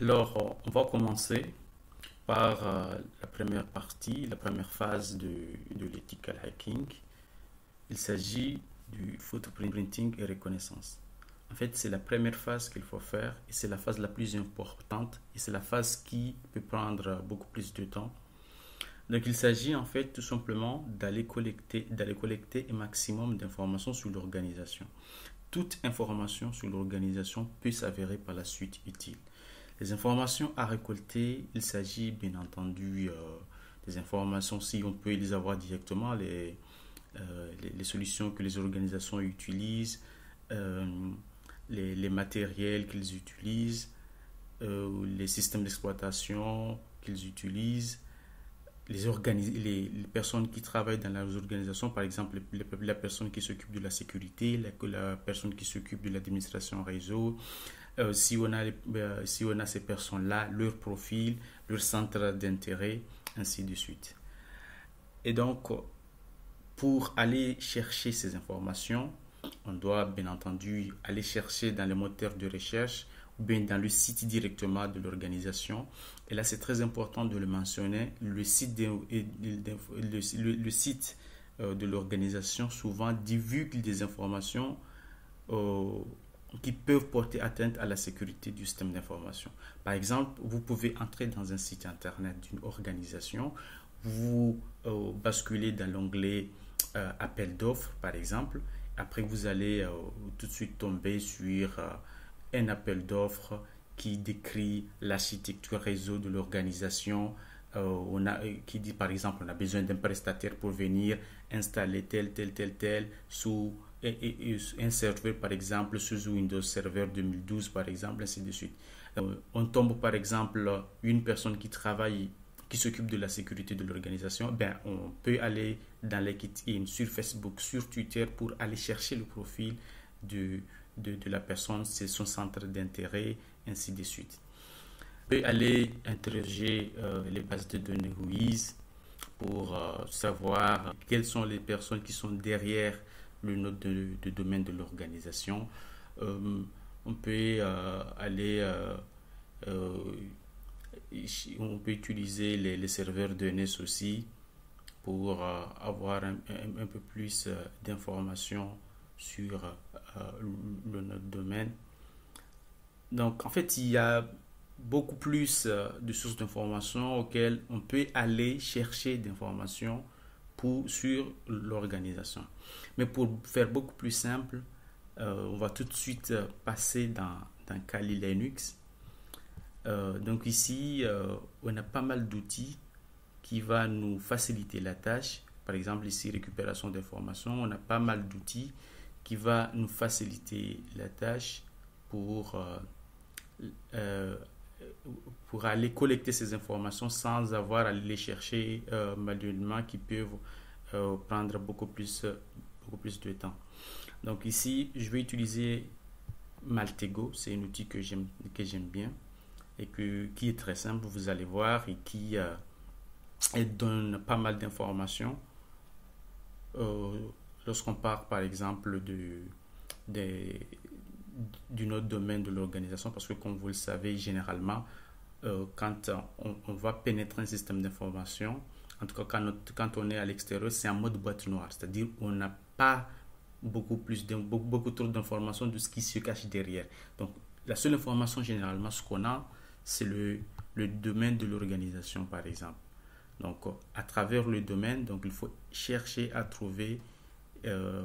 On va commencer par la première partie, la première phase de l'ethical hacking. Il s'agit du footprinting et reconnaissance. En fait, c'est la première phase qu'il faut faire et c'est la phase la plus importante et c'est la phase qui peut prendre beaucoup plus de temps. Donc, il s'agit en fait tout simplement d'aller collecter un maximum d'informations sur l'organisation. Toute information sur l'organisation peut s'avérer par la suite utile. Les informations à récolter, il s'agit bien entendu des informations, si on peut les avoir directement, les solutions que les organisations utilisent, euh, les matériels qu'ils utilisent, les systèmes d'exploitation qu'ils utilisent, les personnes qui travaillent dans les organisations, par exemple la personne qui s'occupe de la sécurité, la personne qui s'occupe de l'administration réseau, si on a ces personnes-là, leur profil, leur centre d'intérêt, ainsi de suite. Et donc, pour aller chercher ces informations, on doit bien entendu aller chercher dans les moteurs de recherche ou bien dans le site directement de l'organisation. Et là, c'est très important de le mentionner. Le site de l'organisation souvent divulgue des informations euh, qui peuvent porter atteinte à la sécurité du système d'information. Par exemple, vous pouvez entrer dans un site internet d'une organisation, vous basculez dans l'onglet appel d'offres, par exemple. Après, vous allez tout de suite tomber sur un appel d'offres qui décrit l'architecture réseau de l'organisation. Qui dit par exemple on a besoin d'un prestataire pour venir installer tel sous un serveur par exemple sous Windows Server 2012 par exemple, ainsi de suite. On tombe par exemple une personne qui s'occupe de la sécurité de l'organisation, ben, on peut aller dans LinkedIn, sur Facebook, sur Twitter pour aller chercher le profil de, de la personne, c'est son centre d'intérêt, ainsi de suite. On peut aller interroger les bases de données WIS pour savoir quelles sont les personnes qui sont derrière le nom de domaine de l'organisation. Euh, on peut aller euh, on peut utiliser les serveurs DNS aussi pour avoir un peu plus d'informations sur notre domaine. Donc, en fait, il y a beaucoup plus de sources d'informations auxquelles on peut aller chercher d'informations sur l'organisation. Mais pour faire beaucoup plus simple, on va tout de suite passer dans Kali Linux. Donc ici, on a pas mal d'outils qui va nous faciliter la tâche. Par exemple, ici, récupération d'informations. On a pas mal d'outils qui va nous faciliter la tâche pour, euh, pour aller collecter ces informations sans avoir à les chercher manuellement qui peuvent prendre beaucoup plus de temps. Donc ici, je vais utiliser Maltego. C'est un outil que j'aime bien et qui est très simple, vous allez voir, et qui donne pas mal d'informations euh, lorsqu'on part par exemple d'une autre domaine de l'organisation, parce que comme vous le savez, généralement, quand on va pénétrer un système d'information, en tout cas quand on est à l'extérieur, c'est en mode boîte noire, c'est-à-dire on n'a pas beaucoup trop d'informations de ce qui se cache derrière. Donc la seule information généralement, ce qu'on a, c'est le domaine de l'organisation, par exemple. Donc, à travers le domaine, donc, il faut chercher à trouver euh,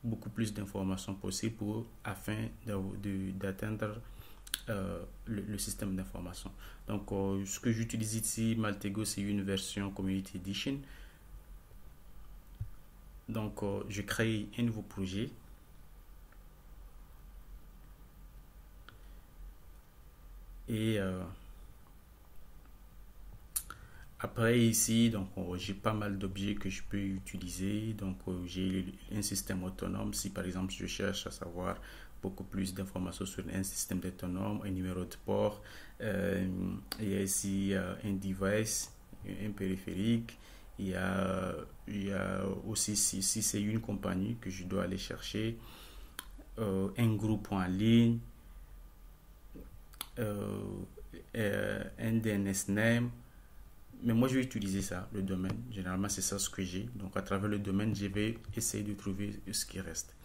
beaucoup plus d'informations possibles afin d'atteindre le système d'information. Donc, ce que j'utilise ici, Maltego, c'est une version Community Edition. Donc, je crée un nouveau projet. Et après ici, donc j'ai pas mal d'objets que je peux utiliser. Donc j'ai un système autonome. Si par exemple je cherche à savoir beaucoup plus d'informations sur un système autonome, un numéro de port, il y a ici un device, un périphérique. Il y a aussi, si c'est une compagnie que je dois aller chercher, un groupe en ligne, euh, un DNS name. Mais moi, je vais utiliser ça, le domaine. Généralement, c'est ça ce que j'ai. Donc, à travers le domaine, je vais essayer de trouver ce qui reste.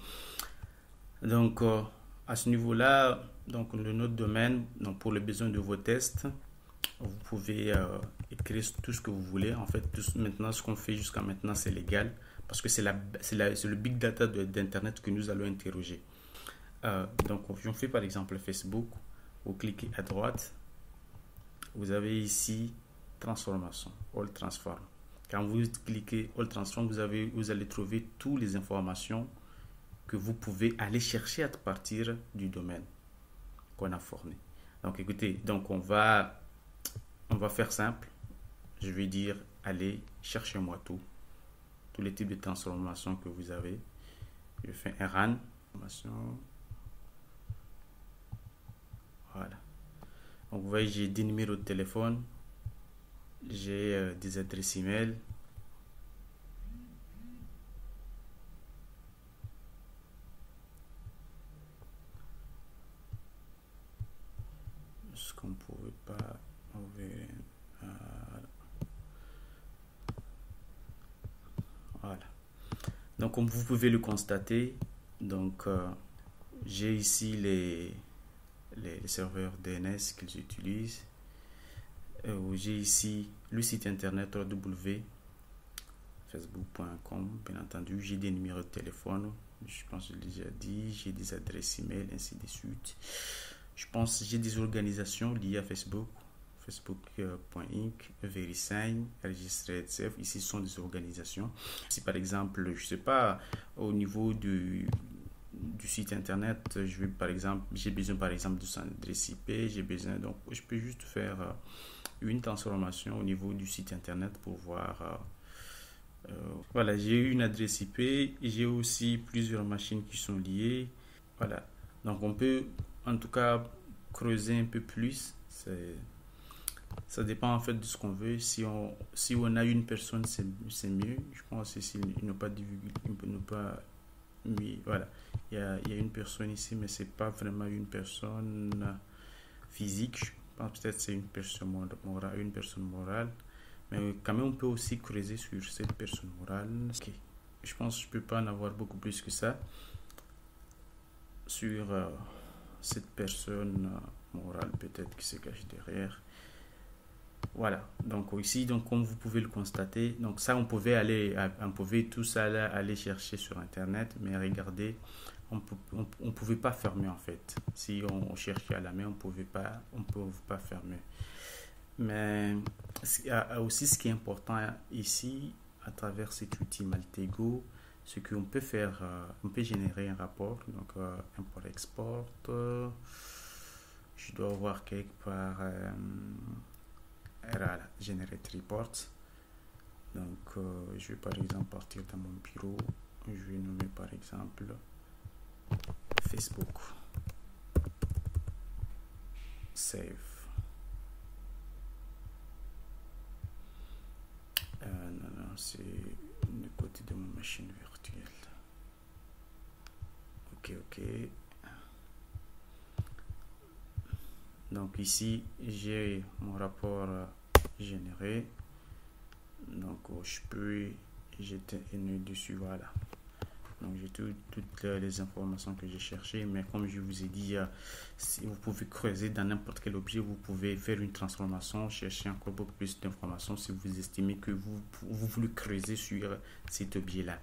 Donc, à ce niveau-là, donc le nom de domaine, donc pour le besoin de vos tests, vous pouvez écrire tout ce que vous voulez. En fait, maintenant, ce qu'on fait jusqu'à maintenant, c'est légal parce que c'est le big data d'Internet que nous allons interroger. Donc, on fait par exemple Facebook. Vous cliquez à droite. Vous avez ici transformation, All Transform. Quand vous cliquez All Transform, vous allez trouver toutes les informations que vous pouvez aller chercher à partir du domaine qu'on a formé. Donc, écoutez, donc on va faire simple. Je vais dire, allez, cherchez-moi tous les types de transformations que vous avez. Je fais un run. Voilà. Donc, vous voyez, j'ai des numéros de téléphone, j'ai des adresses email. Ce qu'on ne pouvait pas ouvrir. Voilà. Donc, comme vous pouvez le constater, donc j'ai ici les serveurs DNS qu'ils utilisent. J'ai ici le site internet www.facebook.com, bien entendu. J'ai des numéros de téléphone, je pense que je l'ai déjà dit. J'ai des adresses email, ainsi de suite. Je pense que j'ai des organisations liées à Facebook. Facebook.inc, VeriSign, Registered Safe. Ici, ce sont des organisations. Si par exemple, je ne sais pas, au niveau du site internet, j'ai besoin par exemple de son adresse IP, j'ai besoin, donc je peux juste faire une transformation au niveau du site internet pour voir. Voilà, j'ai une adresse IP, j'ai aussi plusieurs machines qui sont liées. Voilà, donc on peut en tout cas creuser un peu plus. Ça dépend en fait de ce qu'on veut. Si on a une personne, c'est mieux. Je pense ici, il ne pas divulguer, il ne pas. Oui, voilà. Il y a une personne ici, mais c'est pas vraiment une personne physique. Je pense peut-être que c'est une personne morale. Mais quand même, on peut aussi creuser sur cette personne morale. Okay. Je pense que je peux pas en avoir beaucoup plus que ça sur cette personne morale peut-être qui se cache derrière. Voilà, donc ici, donc comme vous pouvez le constater, donc ça on pouvait tout ça aller chercher sur internet, mais regardez, on pouvait pas fermer en fait. Si on cherchait à la main, on pouvait pas fermer. Mais aussi ce qui est important ici, à travers cet outil Maltego, c'est qu'on peut on peut générer un rapport, donc import-export. Je dois voir quelque part. Generate report. Donc je vais par exemple partir dans mon bureau, je vais nommer par exemple Facebook, save. Non, c'est du côté de ma machine virtuelle. Ok. Donc ici, j'ai mon rapport généré. Donc je peux jeter un œil dessus, voilà. Donc j'ai toutes les informations que j'ai cherchées, mais comme je vous ai dit, si vous pouvez creuser dans n'importe quel objet, vous pouvez faire une transformation, chercher encore beaucoup plus d'informations si vous estimez que vous voulez creuser sur cet objet-là.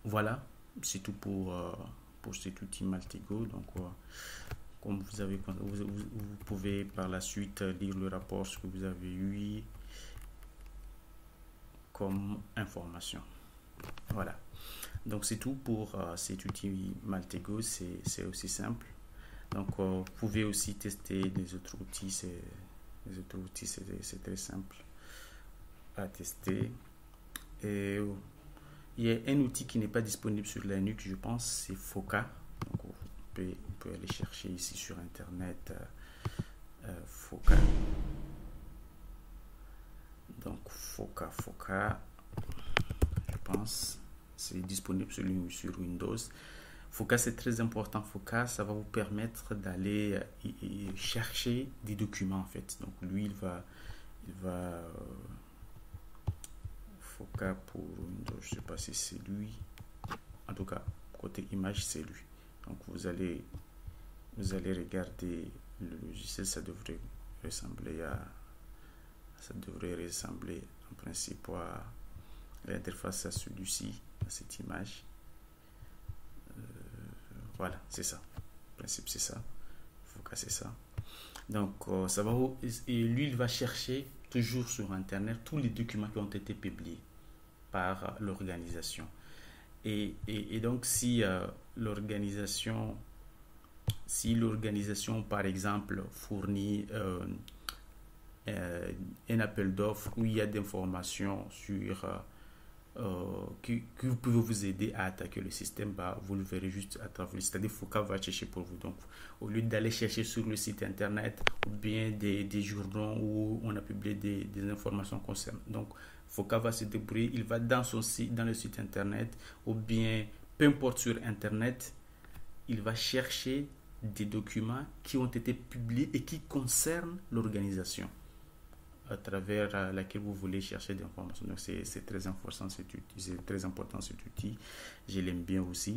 Voilà, c'est tout pour cet outil Maltego. Donc comme vous pouvez par la suite lire le rapport, ce que vous avez eu comme information. Voilà, donc c'est tout pour cet outil Maltego. C'est aussi simple. Donc vous pouvez aussi tester les autres outils. C'est très simple à tester. Et il y a un outil qui n'est pas disponible sur Linux, je pense, c'est Foca. Donc on peut aller chercher ici sur internet Foca. Donc Foca, je pense, c'est disponible sur Windows. FOCA, c'est très important. FOCA, ça va vous permettre d'aller chercher des documents, en fait. Donc, lui, il va FOCA pour Windows, je ne sais pas si c'est lui. En tout cas, côté image, c'est lui. Donc, vous allez regarder le logiciel, ça devrait ressembler en principe à l'interface à celui-ci, à cette image. Voilà, c'est ça. En principe, c'est ça. Il faut casser ça. Donc, ça va et lui, il va chercher toujours sur Internet tous les documents qui ont été publiés par l'organisation. Et donc, si l'organisation, par exemple, fournit un appel d'offres où il y a des informations sur qui pouvez vous aider à attaquer le système, bah, vous le verrez juste à travers. C'est-à-dire FOCA va chercher pour vous. Donc, au lieu d'aller chercher sur le site internet ou bien des journaux où on a publié des informations concernant. Donc, FOCA va se débrouiller. Il va dans son site, dans le site internet ou bien peu importe sur internet, il va chercher des documents qui ont été publiés et qui concernent l'organisation à travers laquelle vous voulez chercher des informations. Donc, c'est très important cet outil. Je l'aime bien aussi.